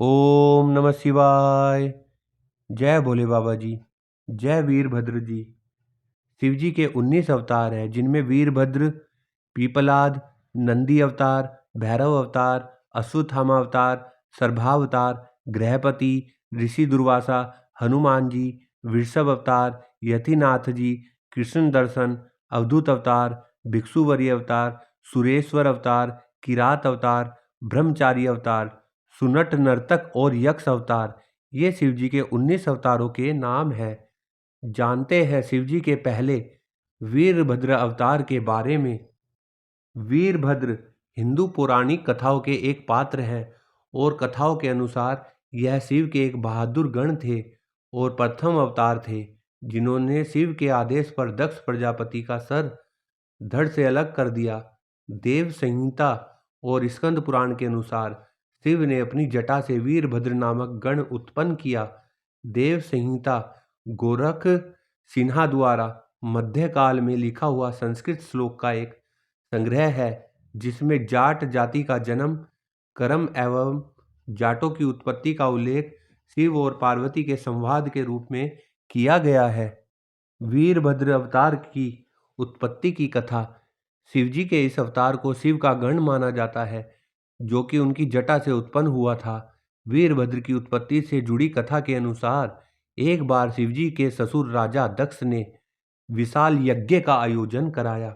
ओम नमः शिवाय। जय भोले बाबा जी। जय वीरभद्र जी। शिव जी के 19 अवतार हैं, जिनमें वीरभद्र, पीपलाद, नंदी अवतार, भैरव अवतार, अश्वत्थामा अवतार, सर्भावतार, गृहपति, ऋषि दुर्वासा, हनुमान जी, वृषभ अवतार, यतिनाथ जी, कृष्ण दर्शन, अवधूत अवतार, भिक्षुवरी अवतार, सुरेश्वर अवतार, किरात अवतार, ब्रह्मचारी अवतार, सुनट नर्तक और यक्ष अवतार, ये शिव जी के 19 अवतारों के नाम हैं। जानते हैं शिव जी के पहले वीरभद्र अवतार के बारे में। वीरभद्र हिंदू पौराणिक कथाओं के एक पात्र हैं और कथाओं के अनुसार यह शिव के एक बहादुर गण थे और प्रथम अवतार थे, जिन्होंने शिव के आदेश पर दक्ष प्रजापति का सर धड़ से अलग कर दिया। देव संहिता और स्कंद पुराण के अनुसार शिव ने अपनी जटा से वीरभद्र नामक गण उत्पन्न किया। देव संहिता गोरख सिन्हा द्वारा मध्यकाल में लिखा हुआ संस्कृत श्लोक का एक संग्रह है, जिसमें जाट जाति का जन्म, कर्म एवं जाटों की उत्पत्ति का उल्लेख शिव और पार्वती के संवाद के रूप में किया गया है। वीरभद्र अवतार की उत्पत्ति की कथा। शिवजी के इस अवतार को शिव का गण माना जाता है, जो कि उनकी जटा से उत्पन्न हुआ था। वीरभद्र की उत्पत्ति से जुड़ी कथा के अनुसार एक बार शिवजी के ससुर राजा दक्ष ने विशाल यज्ञ का आयोजन कराया,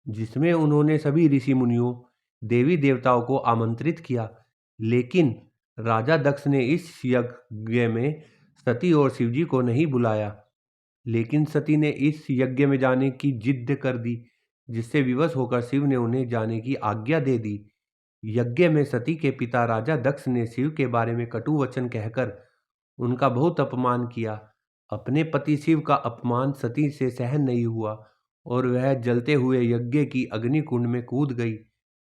जिसमें उन्होंने सभी ऋषि मुनियों, देवी देवताओं को आमंत्रित किया। लेकिन राजा दक्ष ने इस यज्ञ में सती और शिवजी को नहीं बुलाया। लेकिन सती ने इस यज्ञ में जाने की जिद कर दी, जिससे विवश होकर शिव ने उन्हें जाने की आज्ञा दे दी। यज्ञ में सती के पिता राजा दक्ष ने शिव के बारे में कटु वचन कहकर उनका बहुत अपमान किया। अपने पति शिव का अपमान सती से सहन नहीं हुआ और वह जलते हुए यज्ञ की अग्नि कुंड में कूद गई।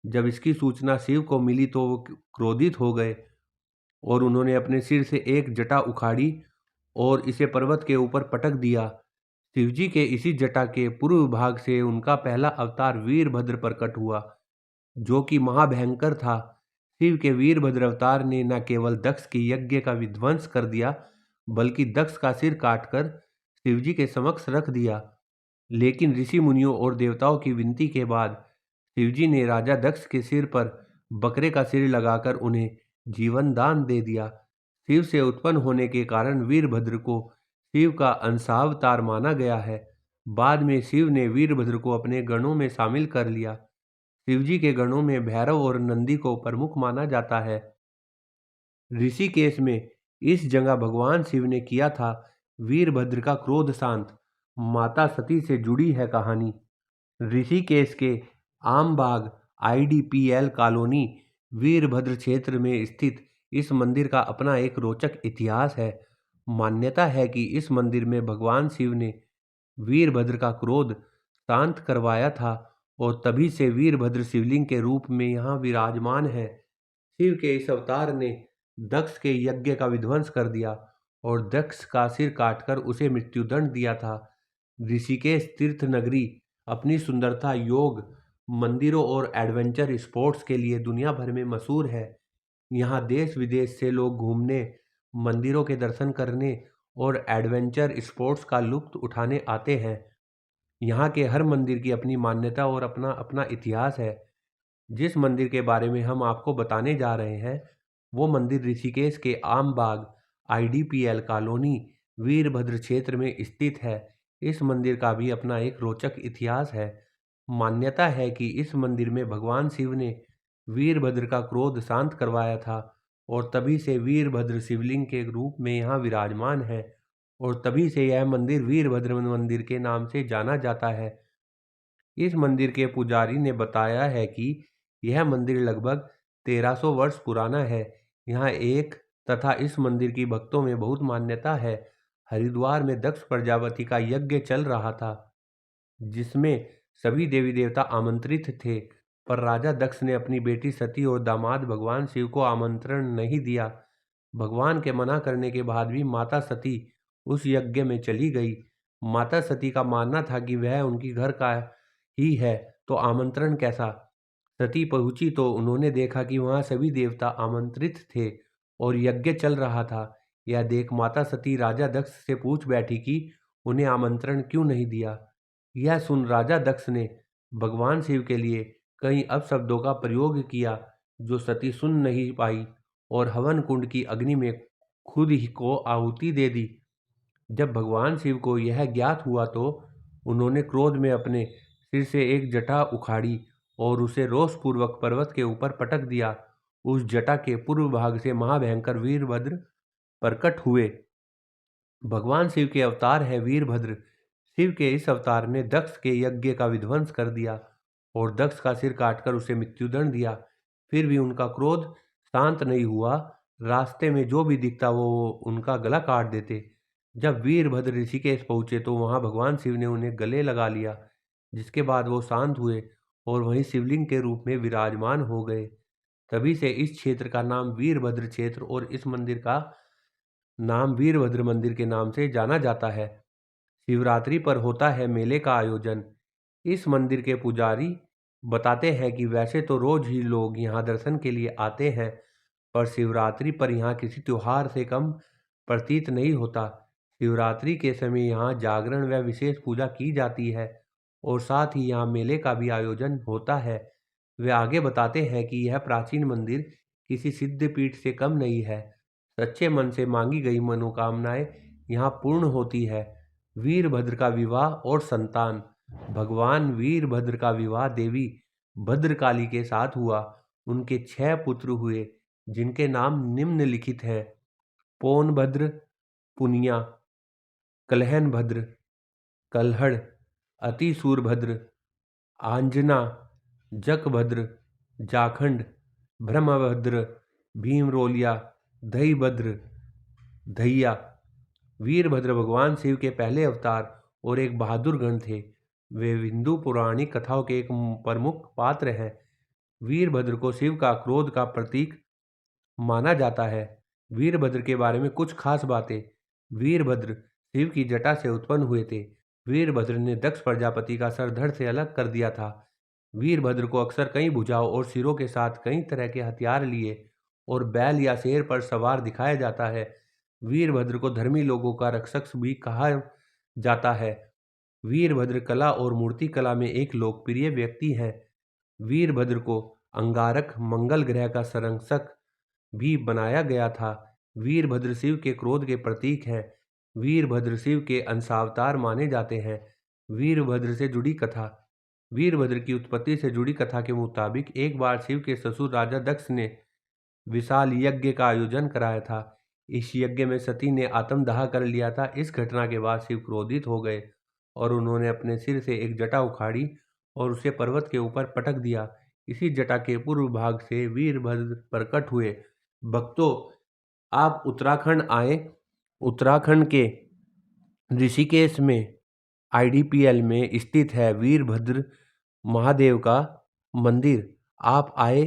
जब इसकी सूचना शिव को मिली तो वो क्रोधित हो गए और उन्होंने अपने सिर से एक जटा उखाड़ी और इसे पर्वत के ऊपर पटक दिया। शिवजी के इसी जटा के पूर्व भाग से उनका पहला अवतार वीरभद्र प्रकट हुआ, जो कि महाभयंकर था। शिव के वीरभद्र अवतार ने न केवल दक्ष के यज्ञ का विध्वंस कर दिया, बल्कि दक्ष का सिर काटकर शिवजी के समक्ष रख दिया। लेकिन ऋषि मुनियों और देवताओं की विनती के बाद शिवजी ने राजा दक्ष के सिर पर बकरे का सिर लगाकर उन्हें जीवन दान दे दिया। शिव से उत्पन्न होने के कारण वीरभद्र को शिव का अंशावतार माना गया है। बाद में शिव ने वीरभद्र को अपने गणों में शामिल कर लिया। शिवजी के गणों में भैरव और नंदी को प्रमुख माना जाता है। ऋषिकेश में इस जगह भगवान शिव ने किया था वीरभद्र का क्रोध शांत। माता सती से जुड़ी है कहानी। ऋषिकेश के आमबाग IDPL कॉलोनी वीरभद्र क्षेत्र में स्थित इस मंदिर का अपना एक रोचक इतिहास है। मान्यता है कि इस मंदिर में भगवान शिव ने वीरभद्र का क्रोध शांत करवाया था और तभी से वीरभद्र शिवलिंग के रूप में यहाँ विराजमान है। शिव के इस अवतार ने दक्ष के यज्ञ का विध्वंस कर दिया और दक्ष का सिर काटकर उसे मृत्युदंड दिया था। ऋषिकेश तीर्थ नगरी अपनी सुंदरता, योग, मंदिरों और एडवेंचर स्पोर्ट्स के लिए दुनिया भर में मशहूर है। यहाँ देश विदेश से लोग घूमने, मंदिरों के दर्शन करने और एडवेंचर स्पोर्ट्स का लुत्फ उठाने आते हैं। यहाँ के हर मंदिर की अपनी मान्यता और अपना अपना इतिहास है। जिस मंदिर के बारे में हम आपको बताने जा रहे हैं, वो मंदिर ऋषिकेश के आमबाग IDPL कॉलोनी वीरभद्र क्षेत्र में स्थित है। इस मंदिर का भी अपना एक रोचक इतिहास है। मान्यता है कि इस मंदिर में भगवान शिव ने वीरभद्र का क्रोध शांत करवाया था और तभी से वीरभद्र शिवलिंग के रूप में यहाँ विराजमान है और तभी से यह मंदिर वीरभद्र मंदिर के नाम से जाना जाता है। इस मंदिर के पुजारी ने बताया है कि यह मंदिर लगभग 1300 वर्ष पुराना है। यहाँ एक तथा इस मंदिर की भक्तों में बहुत मान्यता है। हरिद्वार में दक्ष प्रजापति का यज्ञ चल रहा था, जिसमें सभी देवी देवता आमंत्रित थे, पर राजा दक्ष ने अपनी बेटी सती और दामाद भगवान शिव को आमंत्रण नहीं दिया। भगवान के मना करने के बाद भी माता सती उस यज्ञ में चली गई। माता सती का मानना था कि वह उनकी घर का ही है, तो आमंत्रण कैसा। सती पहुंची तो उन्होंने देखा कि वहां सभी देवता आमंत्रित थे और यज्ञ चल रहा था। यह देख माता सती राजा दक्ष से पूछ बैठी कि उन्हें आमंत्रण क्यों नहीं दिया। यह सुन राजा दक्ष ने भगवान शिव के लिए कई अपशब्दों का प्रयोग किया जो सती सुन नहीं पाई और हवन कुंड की अग्नि में खुद ही को आहुति दे दी। जब भगवान शिव को यह ज्ञात हुआ तो उन्होंने क्रोध में अपने सिर से एक जटा उखाड़ी और उसे रोषपूर्वक पर्वत के ऊपर पटक दिया। उस जटा के पूर्व भाग से महाभयंकर वीरभद्र प्रकट हुए। भगवान शिव के अवतार है वीरभद्र। शिव के इस अवतार ने दक्ष के यज्ञ का विध्वंस कर दिया और दक्ष का सिर काटकर उसे मृत्युदंड दिया। फिर भी उनका क्रोध शांत नहीं हुआ। रास्ते में जो भी दिखता वो उनका गला काट देते। जब वीरभद्र ऋषिकेश पहुंचे तो वहां भगवान शिव ने उन्हें गले लगा लिया, जिसके बाद वो शांत हुए और वहीं शिवलिंग के रूप में विराजमान हो गए। तभी से इस क्षेत्र का नाम वीरभद्र क्षेत्र और इस मंदिर का नाम वीरभद्र मंदिर के नाम से जाना जाता है। शिवरात्रि पर होता है मेले का आयोजन। इस मंदिर के पुजारी बताते हैं कि वैसे तो रोज ही लोग यहाँ दर्शन के लिए आते हैं, पर शिवरात्रि पर यहाँ किसी त्योहार से कम प्रतीत नहीं होता। शिवरात्रि के समय यहाँ जागरण व विशेष पूजा की जाती है और साथ ही यहाँ मेले का भी आयोजन होता है। वे आगे बताते हैं कि यह प्राचीन मंदिर किसी सिद्ध पीठ से कम नहीं है। सच्चे मन से मांगी गई मनोकामनाएं यहाँ पूर्ण होती है। वीरभद्र का विवाह और संतान। भगवान वीरभद्र का विवाह देवी भद्रकाली के साथ हुआ। उनके 6 पुत्र हुए, जिनके नाम निम्नलिखित हैं: पौनभद्र, पुनिया, कलहनभद्र, कल्हड़, अतिसूरभद्र, आंजना, जकभद्र, जाखंड, ब्रह्मभद्र, भीमरोलिया, दहीभद्र, धैया। वीरभद्र भगवान शिव के पहले अवतार और एक बहादुर गण थे। वे हिंदू पौराणिक कथाओं के एक प्रमुख पात्र हैं। वीरभद्र को शिव का क्रोध का प्रतीक माना जाता है। वीरभद्र के बारे में कुछ खास बातें। वीरभद्र शिव की जटा से उत्पन्न हुए थे। वीरभद्र ने दक्ष प्रजापति का सर धड़ से अलग कर दिया था। वीरभद्र को अक्सर कई भुजाओं और सिरों के साथ कई तरह के हथियार लिए और बैल या शेर पर सवार दिखाया जाता है। वीरभद्र को धर्मी लोगों का रक्षक भी कहा जाता है। वीरभद्र कला और मूर्ति कला में एक लोकप्रिय व्यक्ति हैं। वीरभद्र को अंगारक मंगल ग्रह का संरक्षक भी बनाया गया था। वीरभद्र शिव के क्रोध के प्रतीक हैं। वीरभद्र शिव के अंशावतार माने जाते हैं। वीरभद्र से जुड़ी कथा। वीरभद्र की उत्पत्ति से जुड़ी कथा के मुताबिक एक बार शिव के ससुर राजा दक्ष ने विशाल यज्ञ का आयोजन कराया था। इस यज्ञ में सती ने आत्मदाह कर लिया था। इस घटना के बाद शिव क्रोधित हो गए और उन्होंने अपने सिर से एक जटा उखाड़ी और उसे पर्वत के ऊपर पटक दिया। इसी जटा के पूर्व भाग से वीरभद्र प्रकट हुए। भक्तों, आप उत्तराखंड आए। उत्तराखंड के ऋषिकेश में IDPL में स्थित है वीरभद्र महादेव का मंदिर। आप आए,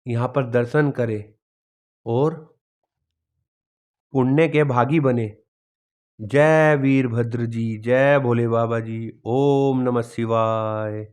यहाँ पर दर्शन करें और पुण्य के भागी बने। जय वीरभद्र जी, जय भोले बाबा जी। ओम नमः शिवाय।